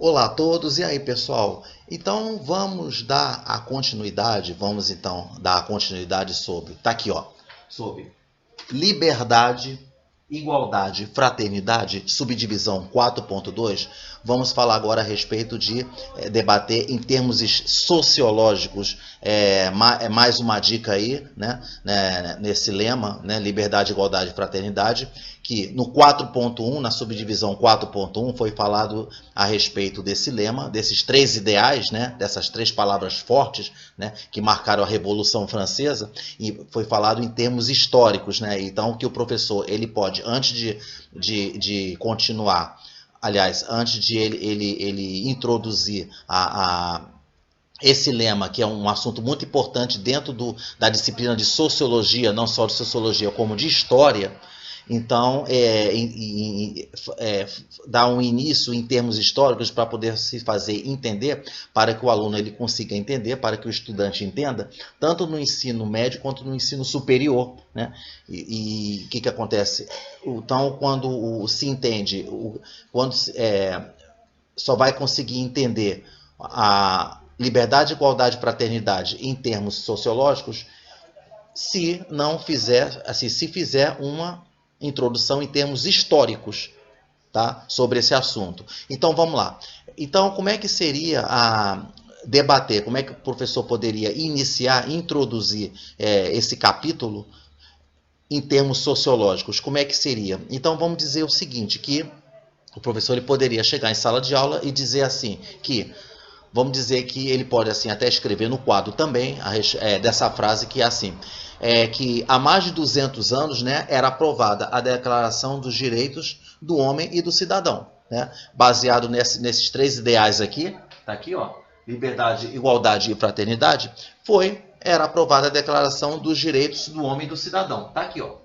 Olá a todos, e aí pessoal? Então vamos então dar a continuidade sobre, tá aqui ó, sobre liberdade, igualdade, fraternidade, subdivisão 4.2. Vamos falar agora a respeito de debater em termos sociológicos, mais uma dica aí, né, nesse lema, né, liberdade, igualdade, fraternidade, que no 4.1, na subdivisão 4.1, foi falado a respeito desse lema, desses três ideais, né, dessas três palavras fortes, né, que marcaram a Revolução Francesa, e foi falado em termos históricos, né? Então, que o professor ele pode, antes de continuar, aliás, antes de ele introduzir esse lema, que é um assunto muito importante dentro da disciplina de sociologia, não só de sociologia, como de história. Então, dar um início em termos históricos para poder se fazer entender, para que o aluno ele consiga entender, para que o estudante entenda, tanto no ensino médio quanto no ensino superior, né? E o que acontece? Então, quando se entende, só vai conseguir entender a liberdade, igualdade e fraternidade em termos sociológicos se não fizer, assim, se fizer uma introdução em termos históricos, tá? Sobre esse assunto. Então vamos lá. Então, como é que seria debater? Como é que o professor poderia introduzir esse capítulo em termos sociológicos? Como é que seria? Então vamos dizer o seguinte, que o professor ele poderia chegar em sala de aula e dizer assim, que vamos dizer que ele pode assim até escrever no quadro também dessa frase que é assim, que há mais de 200 anos, né, era aprovada a Declaração dos Direitos do Homem e do Cidadão, né, baseado nesses três ideais aqui, tá aqui ó, liberdade, igualdade e fraternidade, era aprovada a Declaração dos Direitos do Homem e do Cidadão, tá aqui ó.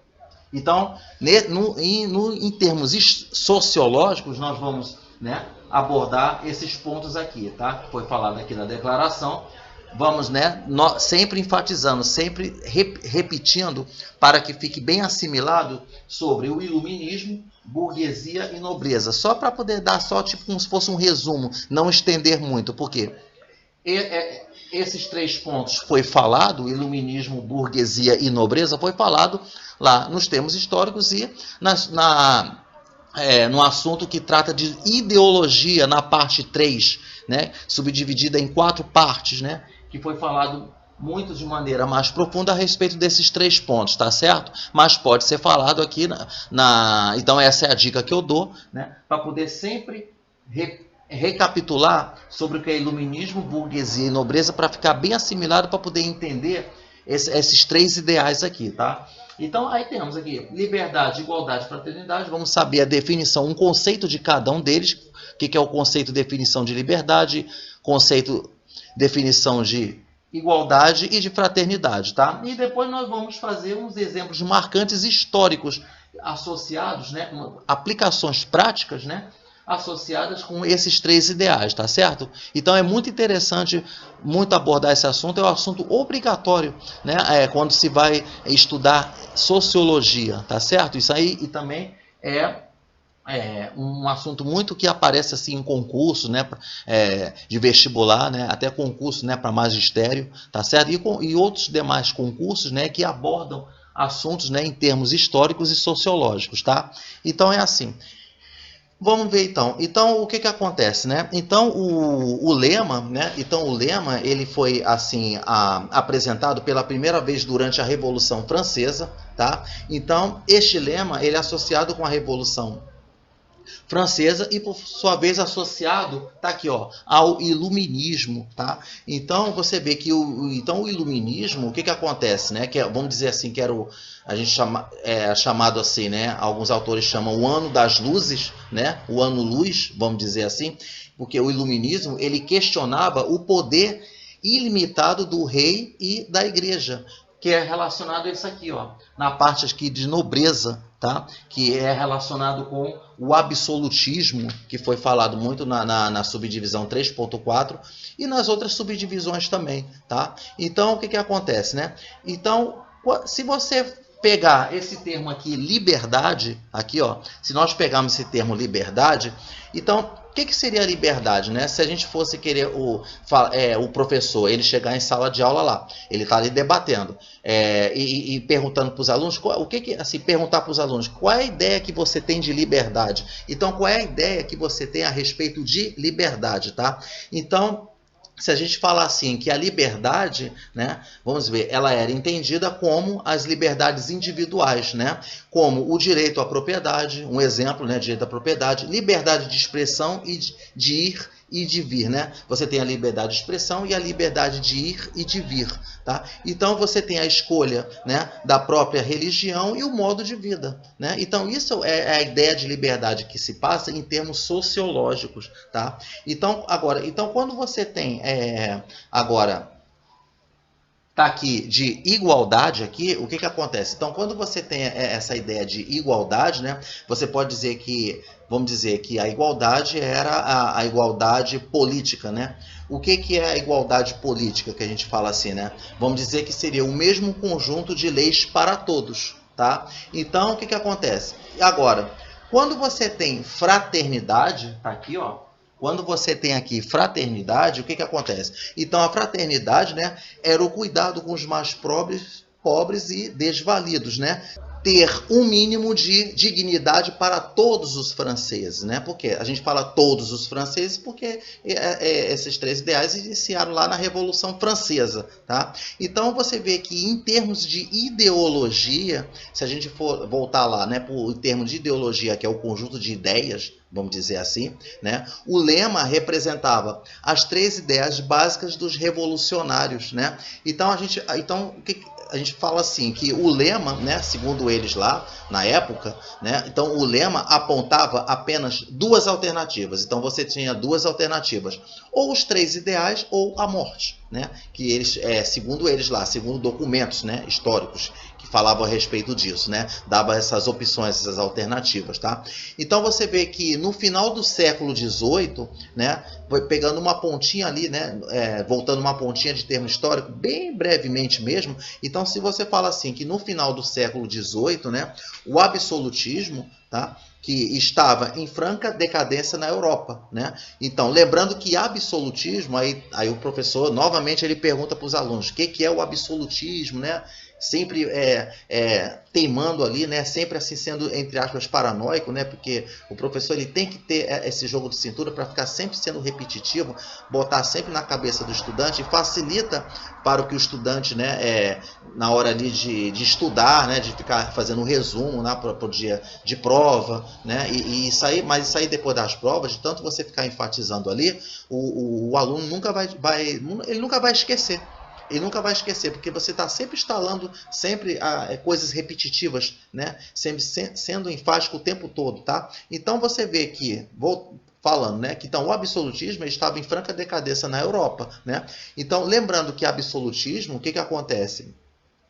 Então, em termos sociológicos, nós vamos, né, abordar esses pontos aqui, tá? Foi falado aqui na declaração. Vamos, né, sempre enfatizando, sempre repetindo, para que fique bem assimilado sobre o iluminismo, burguesia e nobreza. Só para poder dar só tipo como se fosse um resumo, não estender muito, porque esses três pontos foi falado, iluminismo, burguesia e nobreza, foi falado lá nos termos históricos e no assunto que trata de ideologia na parte 3, né, subdividida em 4 partes, né, que foi falado muito de maneira mais profunda a respeito desses 3 pontos, tá certo? Mas pode ser falado aqui então essa é a dica que eu dou, né, para poder sempre recapitular sobre o que é iluminismo, burguesia e nobreza, para ficar bem assimilado, para poder entender esses 3 ideais aqui, tá? Então, aí temos aqui liberdade, igualdade e fraternidade. Vamos saber a definição, um conceito de cada um deles. O que é o conceito, definição de liberdade, conceito, definição de igualdade e de fraternidade, tá? E depois nós vamos fazer uns exemplos marcantes históricos associados, né, aplicações práticas, né, associadas com esses 3 ideais, tá certo? Então é muito interessante muito abordar esse assunto, é um assunto obrigatório, né? Quando se vai estudar sociologia, tá certo? Isso aí e também é um assunto muito que aparece assim em concurso, né, de vestibular, né, até concurso, né, para magistério, tá certo? E outros demais concursos, né, que abordam assuntos, né, em termos históricos e sociológicos, tá? Então é assim. Vamos ver então. Então o que acontece, né? Então o lema, né? Então o lema ele foi assim apresentado pela primeira vez durante a Revolução Francesa, tá? Então este lema ele é associado com a Revolução Francesa e por sua vez associado, tá aqui ó, ao iluminismo, tá? Então você vê que o iluminismo, o que acontece, né? Que vamos dizer assim que era a gente chamado assim, né? Alguns autores chamam o ano das luzes, né? O ano luz, vamos dizer assim, porque o iluminismo ele questionava o poder ilimitado do rei e da igreja, que é relacionado a isso aqui, ó, na parte aqui de nobreza, tá? Que é relacionado com o absolutismo, que foi falado muito na subdivisão 3.4 e nas outras subdivisões também, tá? Então, o que acontece, né? Então, se você pegar esse termo aqui, liberdade, aqui, ó, se nós pegarmos esse termo liberdade, então, o que seria liberdade, né? Se a gente fosse querer o professor, ele chegar em sala de aula lá, ele está ali debatendo e perguntando para os alunos, assim, perguntar para os alunos, qual é a ideia que você tem de liberdade? Então, qual é a ideia que você tem a respeito de liberdade, tá? Então, se a gente falar assim, que a liberdade, né, vamos ver, ela era entendida como as liberdades individuais, né, como o direito à propriedade, um exemplo, né, direito à propriedade, liberdade de expressão e de ir e de vir, né? Você tem a liberdade de expressão e a liberdade de ir e de vir, tá? Então você tem a escolha, né, da própria religião e o modo de vida, né? Então isso é a ideia de liberdade que se passa em termos sociológicos, tá? Então quando você tem agora tá aqui de igualdade aqui, o que acontece? Então, quando você tem essa ideia de igualdade, né, você pode dizer que, vamos dizer que a igualdade era a igualdade política, né? O que é a igualdade política que a gente fala assim, né? Vamos dizer que seria o mesmo conjunto de leis para todos, tá? Então, o que acontece? Agora, quando você tem fraternidade, tá aqui, ó. Quando você tem aqui fraternidade, o que acontece? Então, a fraternidade, né, era o cuidado com os mais pobres e desvalidos, né? Ter um mínimo de dignidade para todos os franceses, né? Porque a gente fala todos os franceses porque esses três ideais iniciaram lá na Revolução Francesa, tá? Então você vê que em termos de ideologia, se a gente for voltar lá, né, por termo de ideologia, que é o conjunto de ideias, vamos dizer assim, né? O lema representava as três ideias básicas dos revolucionários, né? Então a gente fala assim, que o lema, né, segundo eles lá, na época, né, então o lema apontava apenas duas alternativas. Então você tinha duas alternativas, ou os três ideais ou a morte, né, que eles, segundo eles lá, segundo documentos, né, históricos, que falavam a respeito disso, né, dava essas opções, essas alternativas, tá? Então você vê que no final do século XVIII, né, foi pegando uma pontinha ali, né, voltando uma pontinha de termo histórico, bem brevemente mesmo. Então, se você fala assim, que no final do século XVIII, né, o absolutismo, tá, que estava em franca decadência na Europa, né? Então, lembrando que absolutismo, aí o professor, novamente, ele pergunta para os alunos, o que é o absolutismo, né? Sempre teimando ali, né? Sempre assim sendo, entre aspas, paranoico, né? Porque o professor ele tem que ter esse jogo de cintura para ficar sempre sendo repetitivo, botar sempre na cabeça do estudante, e facilita para o que o estudante, né, na hora ali de estudar, né, de ficar fazendo um resumo, né, para o dia de prova, né, e isso aí, mas isso aí depois das provas, de tanto você ficar enfatizando ali, o aluno nunca ele nunca vai esquecer. Ele nunca vai esquecer, porque você está sempre instalando sempre coisas repetitivas, né? Sempre sendo enfático o tempo todo, tá? Então você vê que, vou falando, né, que então o absolutismo estava em franca decadência na Europa, né? Então, lembrando que absolutismo, o que acontece?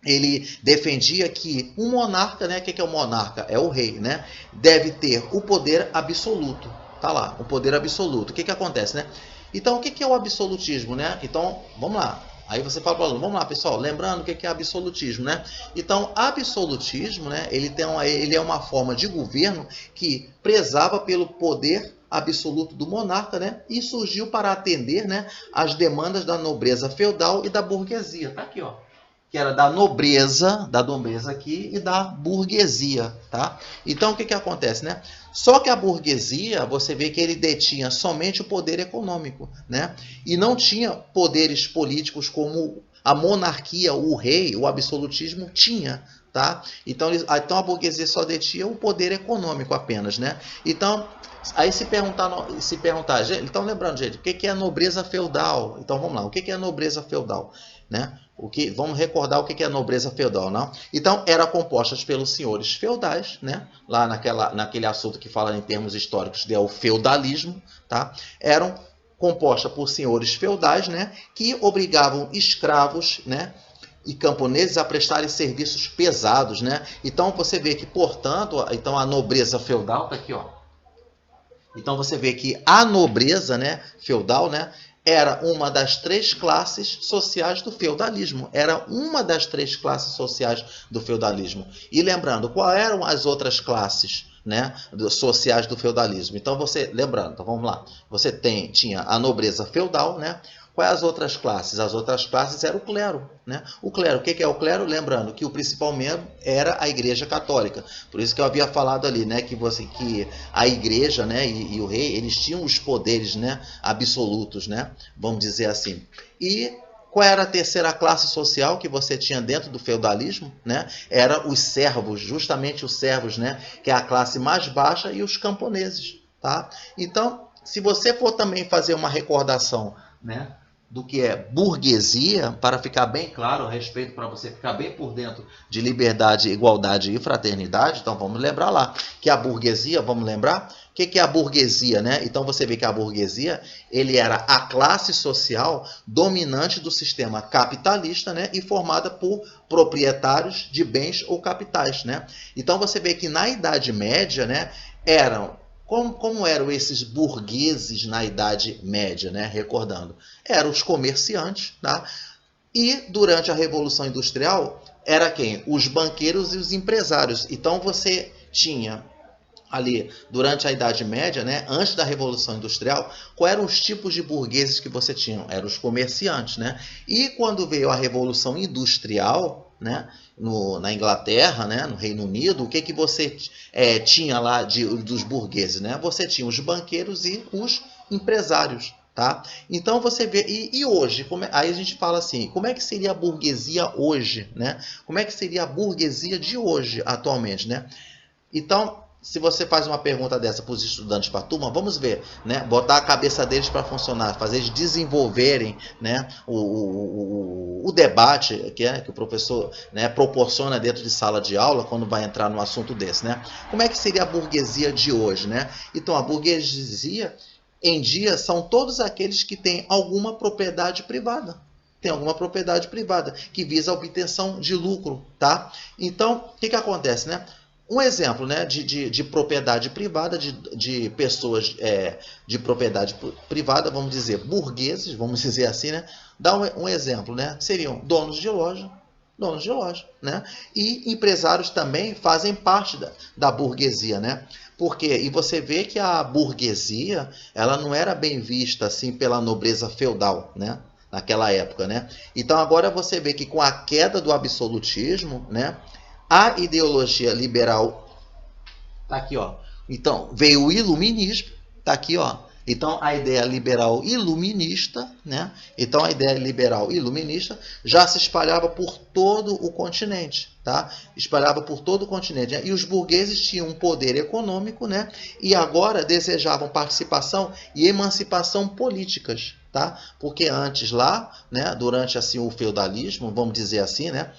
Ele defendia que um monarca, né, o que é o monarca? É o rei, né? Deve ter o poder absoluto, tá lá, o poder absoluto. O que acontece, né? Então, o que é o absolutismo, né? Então, vamos lá. Aí você fala para o aluno, vamos lá, pessoal, lembrando o que é absolutismo, né? Então, absolutismo, né, ele é uma forma de governo que prezava pelo poder absoluto do monarca, né? E surgiu para atender, né, as demandas da nobreza feudal e da burguesia. Tá aqui, ó. Que era da nobreza aqui e da burguesia, tá? Então, o que acontece, né? Só que a burguesia, você vê que ele detinha somente o poder econômico, né? E não tinha poderes políticos como a monarquia, o rei, o absolutismo tinha, tá? Então a burguesia só detinha o poder econômico apenas, né? Então, aí se perguntar, então lembrando, gente, o que é a nobreza feudal? Então, vamos lá, o que é a nobreza feudal, né? Vamos recordar o que é a nobreza feudal, não? Então, era composta pelos senhores feudais, né? Lá naquele assunto que fala em termos históricos, que é o feudalismo, tá? Eram composta por senhores feudais, né? Que obrigavam escravos, né, e camponeses a prestarem serviços pesados, né? Então, você vê que, portanto, então a nobreza feudal, tá aqui, ó. Então, você vê que a nobreza, né, feudal, né, era uma das três classes sociais do feudalismo. Era uma das três classes sociais do feudalismo. E lembrando, quais eram as outras classes, né, sociais do feudalismo? Então lembrando, então vamos lá. Você tinha a nobreza feudal, né? Quais as outras classes? As outras classes era o clero, né? O clero, o que é o clero? Lembrando que o principal membro era a Igreja Católica. Por isso que eu havia falado ali, né, que a Igreja, né, e o rei, eles tinham os poderes, né, absolutos, né? Vamos dizer assim. E qual era a terceira classe social que você tinha dentro do feudalismo, né? Era os servos, justamente os servos, né, que é a classe mais baixa, e os camponeses, tá? Então, se você for também fazer uma recordação, né, do que é burguesia, para ficar bem claro a respeito, para você ficar bem por dentro de liberdade, igualdade e fraternidade, então vamos lembrar lá que a burguesia, vamos lembrar? O que é a burguesia, né? Então você vê que a burguesia, ele era a classe social dominante do sistema capitalista, né? E formada por proprietários de bens ou capitais, né? Então você vê que na Idade Média, né, como eram esses burgueses na Idade Média, né? Recordando, eram os comerciantes, tá? E durante a Revolução Industrial, era quem? Os banqueiros e os empresários. Então você tinha ali, durante a Idade Média, né, antes da Revolução Industrial, quais eram os tipos de burgueses que você tinha? Eram os comerciantes, né? E quando veio a Revolução Industrial, né, na Inglaterra, né, no Reino Unido, o que você tinha lá dos burgueses, né? Você tinha os banqueiros e os empresários, tá? Então você vê, e hoje, aí a gente fala assim, como é que seria a burguesia hoje, né? Como é que seria a burguesia de hoje, atualmente, né? Então, se você faz uma pergunta dessa para os estudantes, para a turma, vamos ver, né? Botar a cabeça deles para funcionar, fazer eles desenvolverem, né, o debate que o professor, né, proporciona dentro de sala de aula quando vai entrar num assunto desse, né? Como é que seria a burguesia de hoje, né? Então, a burguesia em dia são todos aqueles que têm alguma propriedade privada. Tem alguma propriedade privada que visa a obtenção de lucro, tá? Então, o que acontece, né? Um exemplo, né, de propriedade privada, de pessoas de propriedade privada, vamos dizer, burgueses, vamos dizer assim, né? Dá um exemplo, né? Seriam donos de loja, né? E empresários também fazem parte da burguesia, né? Porque, e você vê que a burguesia, ela não era bem vista assim pela nobreza feudal, né? Naquela época, né? Então agora você vê que com a queda do absolutismo, né, a ideologia liberal tá aqui, ó. Então veio o iluminismo, tá aqui, ó. Então a ideia liberal iluminista, né? Então a ideia liberal iluminista já se espalhava por todo o continente, tá? Espalhava por todo o continente, né? E os burgueses tinham um poder econômico, né? E agora desejavam participação e emancipação políticas, tá? Porque antes lá, né, durante assim o feudalismo, vamos dizer assim, né,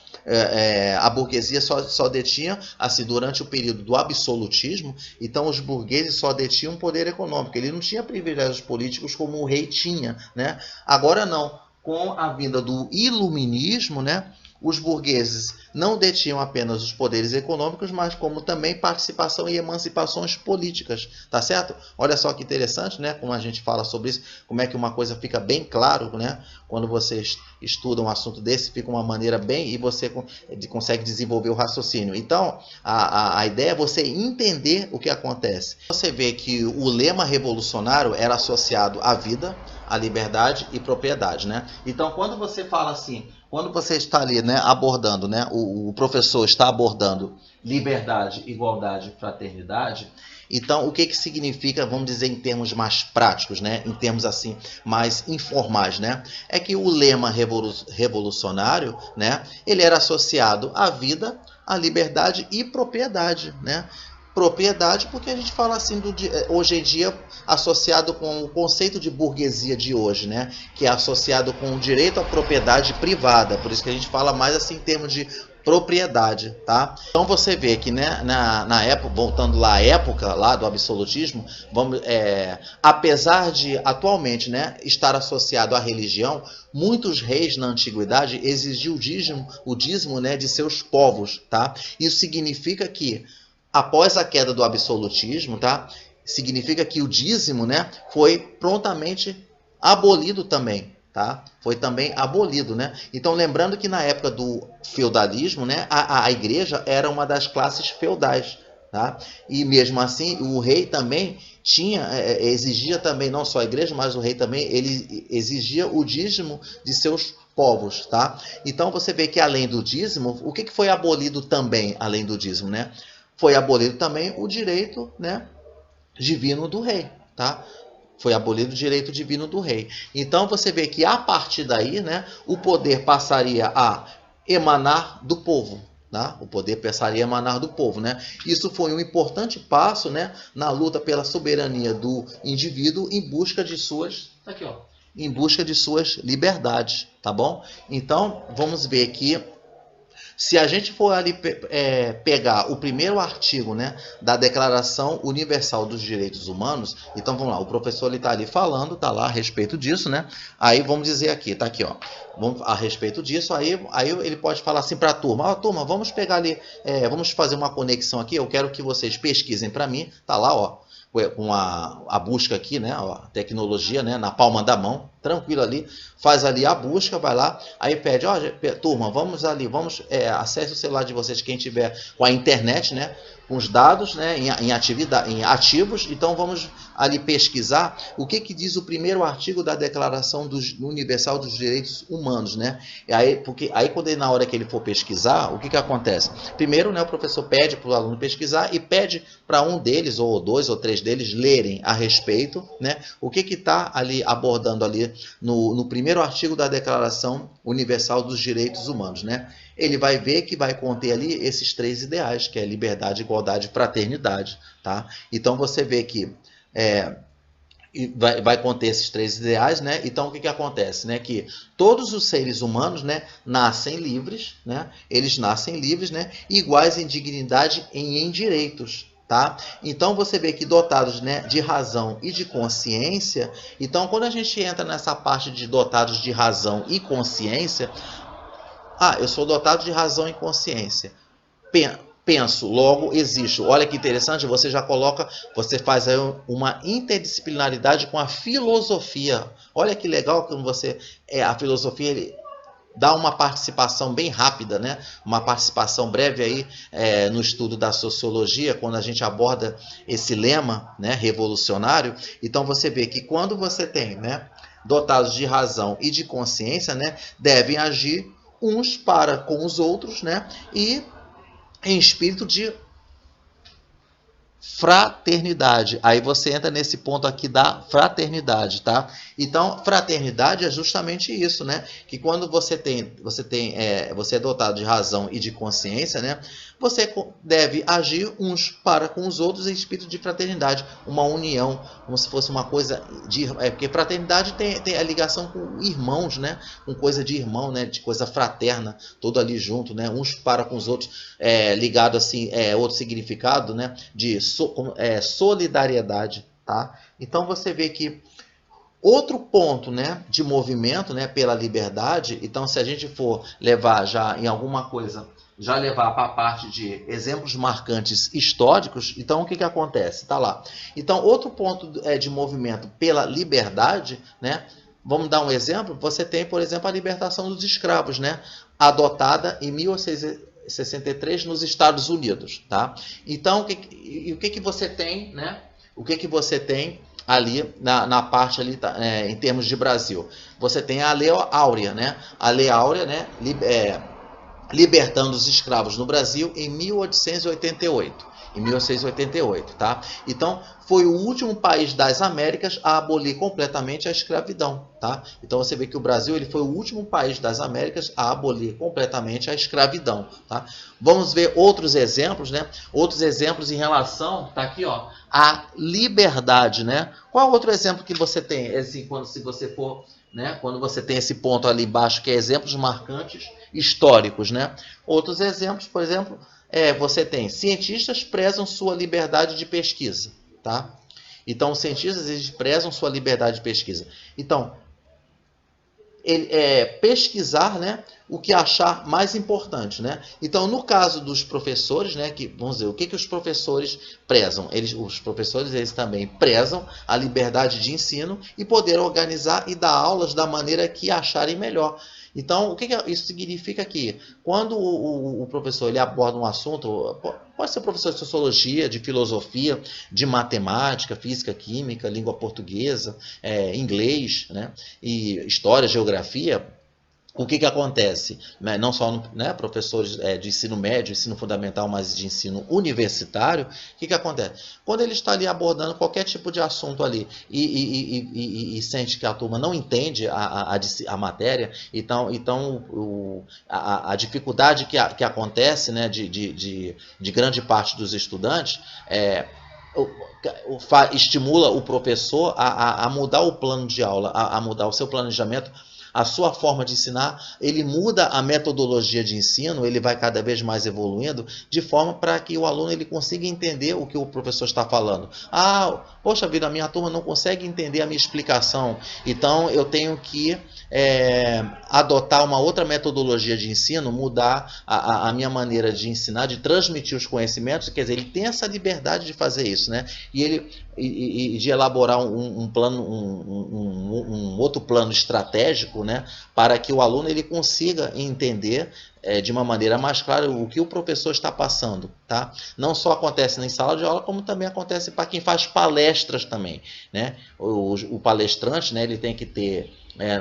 a burguesia só detinha, assim, durante o período do absolutismo, então os burgueses só detinham poder econômico, ele não tinha privilégios políticos como o rei tinha, né? Agora não, com a vinda do iluminismo, né, os burgueses não detinham apenas os poderes econômicos, mas como também participação e emancipações políticas, tá certo? Olha só que interessante, né? Como a gente fala sobre isso, como é que uma coisa fica bem claro, né? Quando você estuda um assunto desse, fica uma maneira bem, e você consegue desenvolver o raciocínio. Então, a ideia é você entender o que acontece. Você vê que o lema revolucionário era associado à vida, à liberdade e propriedade, né? Então, quando você fala assim, quando você está ali, né, abordando, né, o professor está abordando liberdade, igualdade e fraternidade, então o que significa, vamos dizer em termos mais práticos, né, em termos assim mais informais, né, é que o lema revolucionário, né, ele era associado à vida, à liberdade e propriedade, né? Propriedade, porque a gente fala assim hoje em dia associado com o conceito de burguesia de hoje, né? Que é associado com o direito à propriedade privada, por isso que a gente fala mais assim em termos de propriedade, tá? Então você vê que, né, na época, voltando lá à época lá do absolutismo, apesar de atualmente, né, estar associado à religião, muitos reis na antiguidade exigiam o dízimo, né, de seus povos, tá? Isso significa que após a queda do absolutismo, tá? Significa que o dízimo, né, foi prontamente abolido também, tá? Foi também abolido, né? Então, lembrando que na época do feudalismo, né, a igreja era uma das classes feudais, tá? E mesmo assim, o rei também exigia também, não só a igreja, mas o rei também, ele exigia o dízimo de seus povos, tá? Então, você vê que além do dízimo, o que foi abolido também, além do dízimo, né? Foi abolido também o direito, né, divino do rei, tá? Foi abolido o direito divino do rei. Então você vê que a partir daí, né, o poder passaria a emanar do povo. Tá? O poder passaria a emanar do povo. Né? Isso foi um importante passo, né, na luta pela soberania do indivíduo em busca de suas, tá aqui, ó, em busca de suas liberdades. Tá bom? Então vamos ver aqui. Se a gente for ali pegar o primeiro artigo, né, da Declaração Universal dos Direitos Humanos, então vamos lá, o professor está ali falando, está lá a respeito disso, né? Aí vamos dizer aqui, está aqui, ó, a respeito disso, aí ele pode falar assim para a turma, turma, vamos pegar ali, vamos fazer uma conexão aqui, eu quero que vocês pesquisem para mim, tá lá, ó, com a busca aqui, né, a tecnologia, né, na palma da mão, tranquilo ali, faz ali a busca, vai lá, aí pede, ó, turma, vamos ali, acesse o celular de vocês, quem tiver com a internet, né, com os dados, né, em atividade, em ativos, então vamos ali pesquisar o que diz o primeiro artigo da Declaração Universal dos Direitos Humanos, né, e aí, porque aí quando na hora que ele for pesquisar, o que acontece? Primeiro, né, o professor pede para o aluno pesquisar e pede para um deles, ou dois ou três deles, lerem a respeito, né, o que está ali abordando ali no primeiro artigo da Declaração Universal dos Direitos Humanos, né? Ele vai ver que vai conter ali esses três ideais, que é liberdade, igualdade e fraternidade, tá? Então você vê que vai conter esses três ideais, né? Então o que acontece, né? Que todos os seres humanos, né, nascem livres, né? Eles nascem livres, né? Iguais em dignidade e em direitos. Tá? Então você vê que dotados, né, de razão e de consciência, então quando a gente entra nessa parte de dotados de razão e consciência, eu sou dotado de razão e consciência, penso, logo existo. Olha que interessante, você já coloca, você faz aí uma interdisciplinaridade com a filosofia. Olha que legal como a filosofia, ele dá uma participação bem rápida, né? Uma participação breve aí no estudo da sociologia, quando a gente aborda esse lema, né, revolucionário. Então você vê que quando você tem, né, dotados de razão e de consciência, né, devem agir uns para com os outros, né, e em espírito de fraternidade. Aí você entra nesse ponto aqui da fraternidade, tá? Então, fraternidade é justamente isso, né? Que quando você é dotado de razão e de consciência, né? Você deve agir uns para com os outros em espírito de fraternidade, uma união, como se fosse uma coisa porque fraternidade tem a ligação com irmãos, né? Com coisa de irmão, né? De coisa fraterna, todo ali junto, né? Uns para com os outros, ligado assim, outro significado, né? De solidariedade, tá? Então você vê que outro ponto, né, de movimento, né, pela liberdade, então se a gente for levar já em alguma coisa, já levar para a parte de exemplos marcantes históricos, então o que acontece? Tá lá. Então outro ponto de movimento pela liberdade, né, vamos dar um exemplo, você tem, por exemplo, a libertação dos escravos, né, adotada em 1863 nos Estados Unidos, tá? Então, o que você tem, né? O que você tem ali na parte ali, em termos de Brasil? Você tem a Lei Áurea, né? A Lei Áurea, né? Libertando os escravos no Brasil em 1888. Em 1688, tá? Então, foi o último país das Américas a abolir completamente a escravidão, tá? Então, você vê que o Brasil ele foi o último país das Américas a abolir completamente a escravidão, tá? Vamos ver outros exemplos, né? Outros exemplos em relação, tá aqui, ó, à liberdade, né? Qual outro exemplo que você tem? Assim, se você for, né? Quando você tem esse ponto ali embaixo, que é exemplos marcantes históricos, né? Outros exemplos, por exemplo, você tem cientistas prezam sua liberdade de pesquisa, tá? Então, os cientistas eles prezam sua liberdade de pesquisa. Então, pesquisar, né, o que achar mais importante, né? Então, no caso dos professores, né, que vamos dizer, o que os professores prezam? Os professores eles também prezam a liberdade de ensino e poder organizar e dar aulas da maneira que acharem melhor. Então, o que isso significa aqui? Quando o professor ele aborda um assunto, pode ser professor de sociologia, de filosofia, de matemática, física, química, língua portuguesa, inglês, né, e história, geografia. O que acontece? Não só professores de ensino médio, ensino fundamental, mas de ensino universitário, o que acontece? Quando ele está ali abordando qualquer tipo de assunto ali e sente que a turma não entende a matéria, então a dificuldade que acontece, né, de grande parte dos estudantes estimula o professor a mudar o plano de aula, a mudar o seu planejamento, a sua forma de ensinar, ele muda a metodologia de ensino, ele vai cada vez mais evoluindo, de forma para que o aluno ele consiga entender o que o professor está falando. Poxa vida, a minha turma não consegue entender a minha explicação, então eu tenho que adotar uma outra metodologia de ensino, mudar a minha maneira de ensinar, de transmitir os conhecimentos, quer dizer, ele tem essa liberdade de fazer isso, né? E de elaborar um plano, um outro plano estratégico, né, para que o aluno ele consiga entender de uma maneira mais clara o que o professor está passando, tá? Não só acontece em sala de aula, como também acontece para quem faz palestras também, né? O palestrante, né, ele tem que ter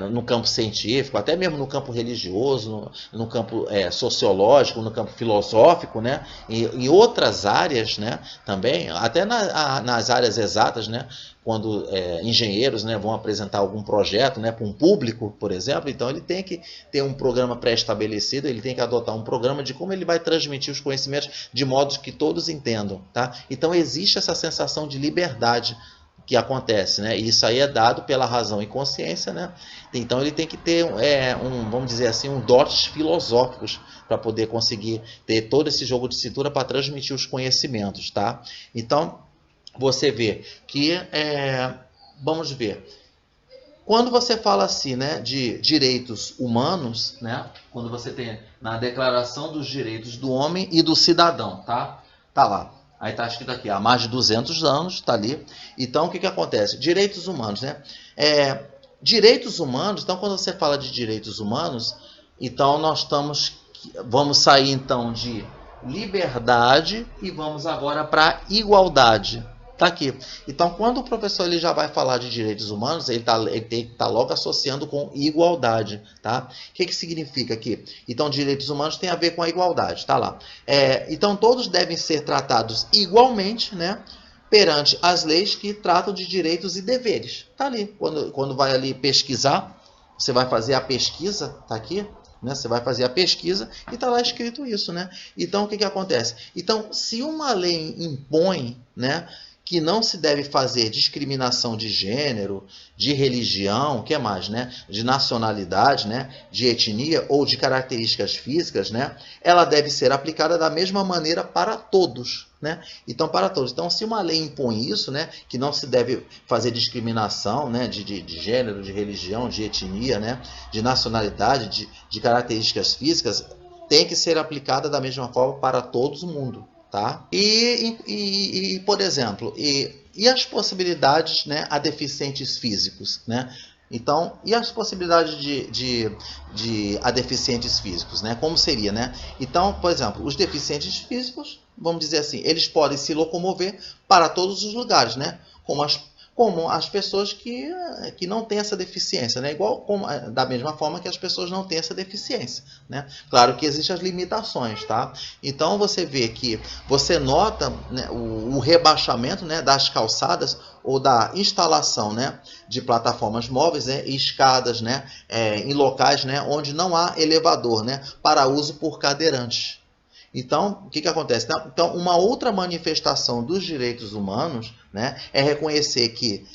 no campo científico, até mesmo no campo religioso, no campo sociológico, no campo filosófico, né? E em outras áreas, né, também, até nas áreas exatas, né? Quando engenheiros, né, vão apresentar algum projeto, né, para um público, por exemplo, então ele tem que ter um programa pré-estabelecido, ele tem que adotar um programa de como ele vai transmitir os conhecimentos de modo que todos entendam, tá? Então existe essa sensação de liberdade que acontece, né? E isso aí é dado pela razão e consciência, né? Então ele tem que ter vamos dizer assim, dotes filosóficos para poder conseguir ter todo esse jogo de cintura para transmitir os conhecimentos, tá? Então você vê que vamos ver, quando você fala assim, né, de direitos humanos, né? Quando você tem na Declaração dos Direitos do Homem e do Cidadão, tá? Tá lá. Aí está escrito aqui, há mais de 200 anos, está ali. Então, o que acontece? Direitos humanos, né? Direitos humanos, então, quando você fala de direitos humanos, então vamos sair, então, de liberdade e vamos agora para igualdade. Tá aqui. Então, quando o professor ele já vai falar de direitos humanos, ele tem que estar logo associando com igualdade, tá? O que significa aqui? Então, direitos humanos tem a ver com a igualdade, tá lá. Então, todos devem ser tratados igualmente, né, perante as leis que tratam de direitos e deveres. Tá ali. Quando vai ali pesquisar, você vai fazer a pesquisa, tá aqui, né? Você vai fazer a pesquisa e está lá escrito isso, né? Então, o que acontece? Então, se uma lei impõe, né, que não se deve fazer discriminação de gênero, de religião, o que mais, né? De nacionalidade, né? De etnia ou de características físicas, né? Ela deve ser aplicada da mesma maneira para todos, né? Então, para todos. Então, se uma lei impõe isso, né? Que não se deve fazer discriminação, né? De gênero, de religião, de etnia, né? De nacionalidade, de características físicas, tem que ser aplicada da mesma forma para todo mundo. Tá? Por exemplo, e as possibilidades, né, a deficientes físicos, né? Então, e as possibilidades a deficientes físicos, né? Como seria, né? Então, por exemplo, os deficientes físicos, vamos dizer assim, eles podem se locomover para todos os lugares, né? Como as pessoas que não têm essa deficiência, né? Da mesma forma que as pessoas não têm essa deficiência, né? Claro que existem as limitações, tá? Então você vê que você nota, né, o rebaixamento, né, das calçadas ou da instalação, né, de plataformas móveis, né, e escadas, né, em locais, né, onde não há elevador, né, para uso por cadeirantes. Então, o que acontece? Então, uma outra manifestação dos direitos humanos, né, é reconhecer que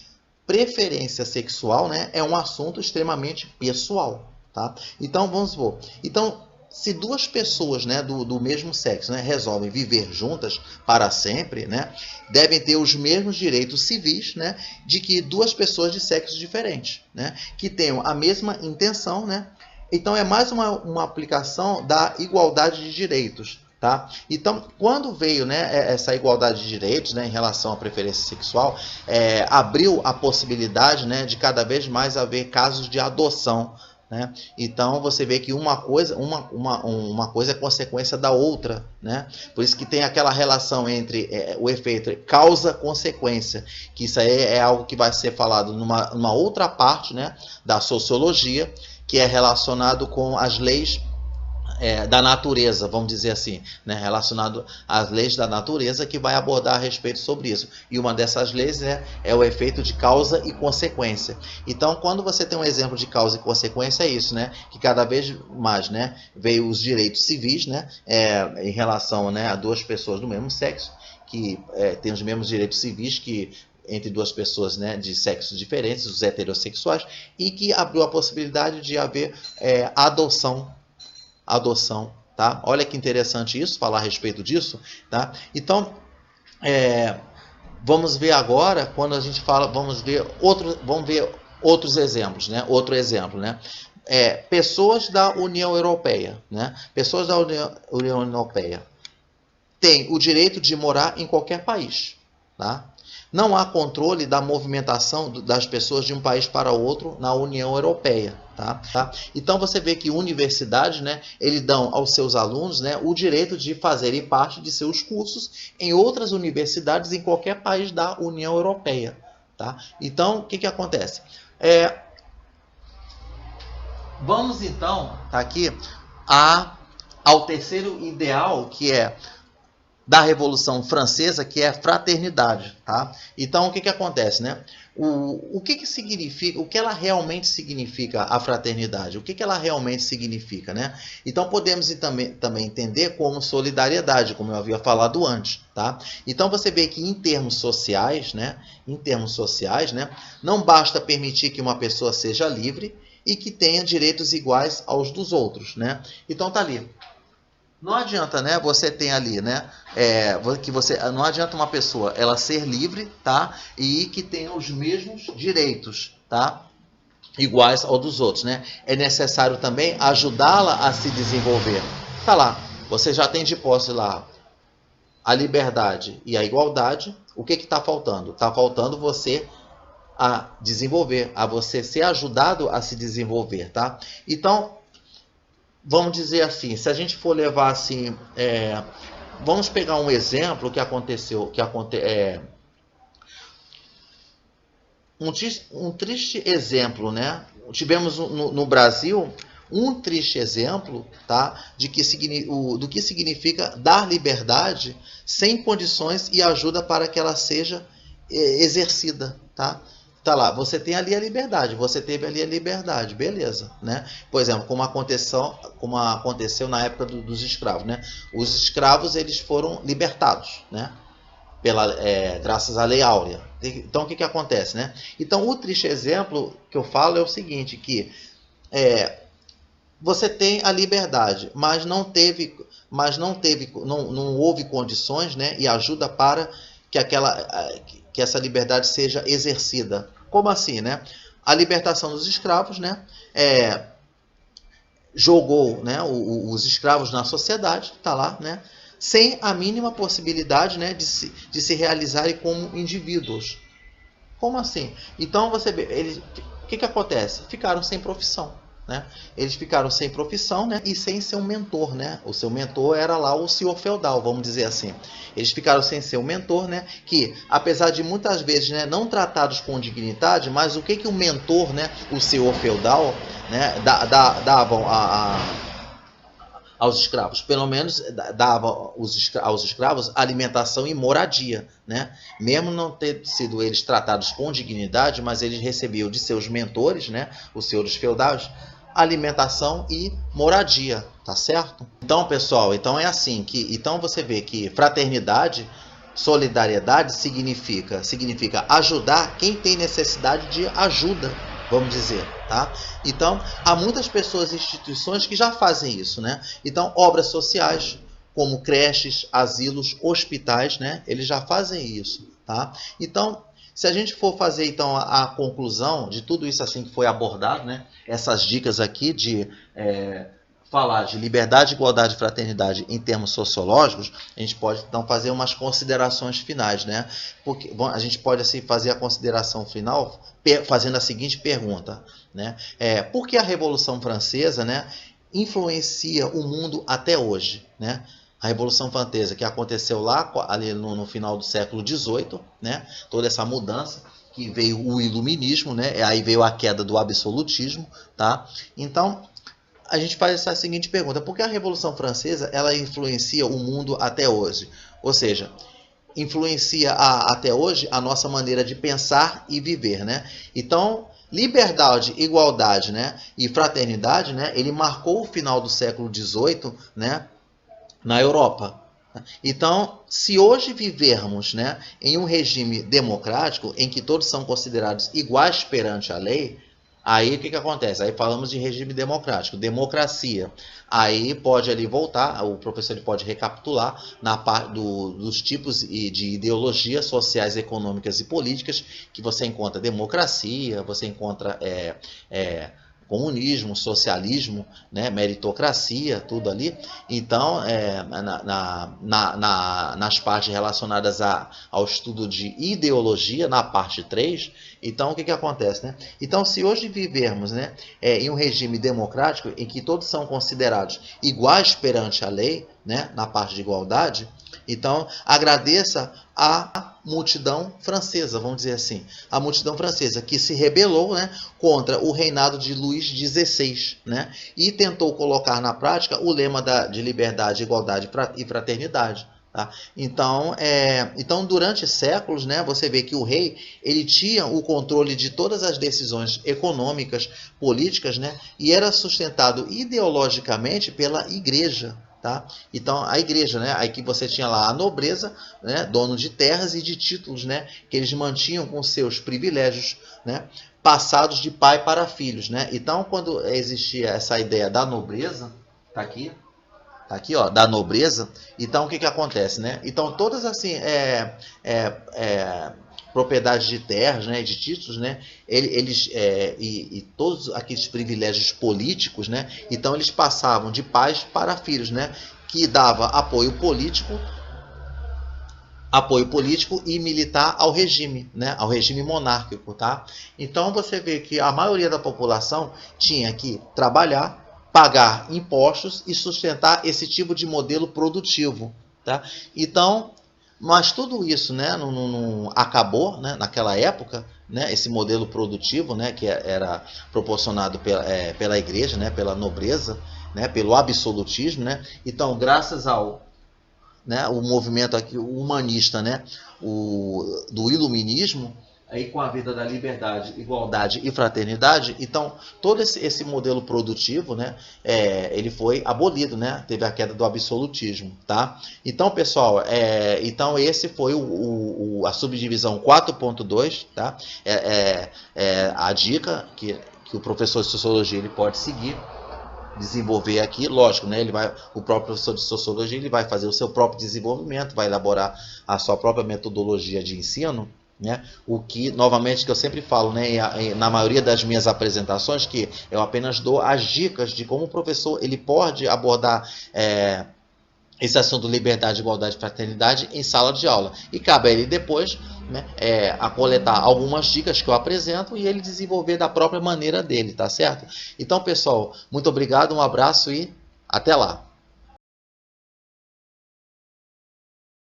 preferência sexual, né, é um assunto extremamente pessoal. Tá? Então, vamos supor. Então, se duas pessoas, né, do mesmo sexo, né, resolvem viver juntas para sempre, né, devem ter os mesmos direitos civis, né, de que duas pessoas de sexos diferentes, né, que tenham a mesma intenção, né. Então é mais uma aplicação da igualdade de direitos. Tá? Então, quando veio, né, essa igualdade de direitos, né, em relação à preferência sexual, abriu a possibilidade, né, de cada vez mais haver casos de adoção. Né? Então você vê que uma coisa é consequência da outra. Né? Por isso que tem aquela relação entre o efeito causa-consequência, que isso aí é algo que vai ser falado numa outra parte, né, da sociologia, que é relacionado com as leis da natureza, vamos dizer assim, né, relacionado às leis da natureza, que vai abordar a respeito sobre isso. E uma dessas leis, né, é o efeito de causa e consequência. Então, quando você tem um exemplo de causa e consequência, é isso, né, que cada vez mais, né, veio os direitos civis, né, em relação, né, a duas pessoas do mesmo sexo, que têm os mesmos direitos civis que entre duas pessoas, né, de sexos diferentes, os heterossexuais, e que abriu a possibilidade de haver adoção, tá? Olha que interessante isso, falar a respeito disso, tá? Então, vamos ver agora, quando a gente fala, vamos ver outros exemplos, né? Outro exemplo, né? Pessoas da União Europeia, né? Pessoas da União Europeia têm o direito de morar em qualquer país, tá? Não há controle da movimentação das pessoas de um país para outro na União Europeia. Tá? Então você vê que universidades, né, eles dão aos seus alunos, né, o direito de fazerem parte de seus cursos em outras universidades em qualquer país da União Europeia. Tá? Então, o que acontece? Vamos então, tá aqui, ao terceiro ideal, que é da Revolução Francesa, que é a fraternidade, tá? Então, o que acontece, né? O que significa, o que ela realmente significa, a fraternidade? O que ela realmente significa, né? Então, podemos também entender como solidariedade, como eu havia falado antes, tá? Então, você vê que em termos sociais, né? Não basta permitir que uma pessoa seja livre e que tenha direitos iguais aos dos outros, né? Então, tá ali. Não adianta, né? Você tem ali, né? Não adianta uma pessoa ela ser livre, tá? E que tenha os mesmos direitos, tá? Iguais ao dos outros, né? É necessário também ajudá-la a se desenvolver. Tá lá. Você já tem de posse lá a liberdade e a igualdade. O que está faltando? Está faltando você a desenvolver, a você ser ajudado a se desenvolver, tá? Então, vamos dizer assim, se a gente for levar assim, vamos pegar um exemplo que aconteceu, um triste exemplo, né? Tivemos no Brasil um triste exemplo, tá? Do que significa dar liberdade sem condições e ajuda para que ela seja exercida, tá? Tá lá, você tem ali a liberdade, você teve ali a liberdade, beleza, né? Por exemplo, como aconteceu na época dos escravos, né? Os escravos, eles foram libertados, né? Graças à Lei Áurea. Então, o que acontece, né? Então, o triste exemplo que eu falo é o seguinte, que você tem a liberdade, mas não houve condições, né? E ajuda para que essa liberdade seja exercida. Como assim, né? A libertação dos escravos, né? Jogou, né, os escravos na sociedade, tá lá, né? Sem a mínima possibilidade, né, de se realizarem como indivíduos. Como assim? Então você vê, o que acontece? Ficaram sem profissão. Né? Eles ficaram sem profissão, né? E sem seu mentor, né? O seu mentor era lá o senhor feudal, vamos dizer assim. Eles ficaram sem seu mentor, né? Que apesar de muitas vezes, né, não tratados com dignidade, mas o que o mentor, né, o senhor feudal, né, davam aos escravos? Pelo menos dava aos escravos alimentação e moradia, né? Mesmo não ter sido eles tratados com dignidade, mas eles recebiam de seus mentores, né, os senhores feudais, alimentação e moradia, tá certo? Então, pessoal, é assim então você vê que fraternidade, solidariedade significa ajudar quem tem necessidade de ajuda, vamos dizer, tá? Então, há muitas pessoas e instituições que já fazem isso, né? Então, obras sociais, como creches, asilos, hospitais, né? Eles já fazem isso, tá? Então, se a gente for fazer então a conclusão de tudo isso assim que foi abordado, né? Essas dicas aqui de falar de liberdade, igualdade e fraternidade em termos sociológicos, a gente pode então fazer umas considerações finais, né? Porque bom, a gente pode assim fazer a consideração final fazendo a seguinte pergunta, né? Por que a Revolução Francesa, né, influencia o mundo até hoje, né? A Revolução Francesa que aconteceu lá ali no final do século XVIII, né? Toda essa mudança que veio o iluminismo, né? Aí veio a queda do absolutismo, tá? Então a gente faz essa seguinte pergunta: por que a Revolução Francesa ela influencia o mundo até hoje? Ou seja, influencia até hoje a nossa maneira de pensar e viver, né? Então, liberdade, igualdade, né, e fraternidade, né, ele marcou o final do século XVIII, né, na Europa. Então, se hoje vivermos, né, em um regime democrático em que todos são considerados iguais perante a lei, aí o que acontece? Aí falamos de regime democrático, democracia. Aí pode ali voltar, o professor ele pode recapitular na parte dos tipos de ideologias sociais, econômicas e políticas que você encontra democracia, você encontra comunismo, socialismo, né, meritocracia, tudo ali. Então, nas partes relacionadas ao estudo de ideologia, na parte 3, então o que acontece? Né? Então, se hoje vivermos, né, em um regime democrático em que todos são considerados iguais perante a lei, né, na parte de igualdade, então agradeça a multidão francesa, vamos dizer assim, a multidão francesa que se rebelou, né, contra o reinado de Luís XVI, né, e tentou colocar na prática o lema de liberdade, igualdade e fraternidade. Tá? Então, durante séculos, né, você vê que o rei ele tinha o controle de todas as decisões econômicas, políticas, né, e era sustentado ideologicamente pela igreja. Tá? Então, a igreja, né, aí que você tinha lá a nobreza, né, dono de terras e de títulos, né, que eles mantinham com seus privilégios, né, passados de pai para filhos. Né? Então, quando existia essa ideia da nobreza, tá aqui, ó, da nobreza, então o que acontece? Né? Então, todas assim, propriedades de terras, né, de títulos, né, e todos aqueles privilégios políticos, né, então eles passavam de pais para filhos, né, que dava apoio político e militar ao regime, né, ao regime monárquico, tá? Então você vê que a maioria da população tinha que trabalhar, pagar impostos e sustentar esse tipo de modelo produtivo, tá? Então, mas tudo isso, né, não acabou, né, naquela época, né, esse modelo produtivo, né, que era proporcionado pela igreja, né, pela nobreza, né, pelo absolutismo, né. Então, graças ao, né, o movimento aqui humanista, né, do iluminismo, aí com a vida da liberdade, igualdade e fraternidade, então todo esse modelo produtivo, né, ele foi abolido, né, teve a queda do absolutismo, tá? Então, pessoal, então esse foi a subdivisão 4.2, tá? A dica que o professor de sociologia ele pode seguir, desenvolver aqui, lógico, né? O próprio professor de sociologia ele vai fazer o seu próprio desenvolvimento, vai elaborar a sua própria metodologia de ensino, né? O que, novamente, que eu sempre falo, né, na maioria das minhas apresentações, que eu apenas dou as dicas de como o professor ele pode abordar esse assunto liberdade, igualdade e fraternidade em sala de aula. E cabe a ele depois, né, a coletar algumas dicas que eu apresento e ele desenvolver da própria maneira dele, tá certo? Então, pessoal, muito obrigado, um abraço e até lá!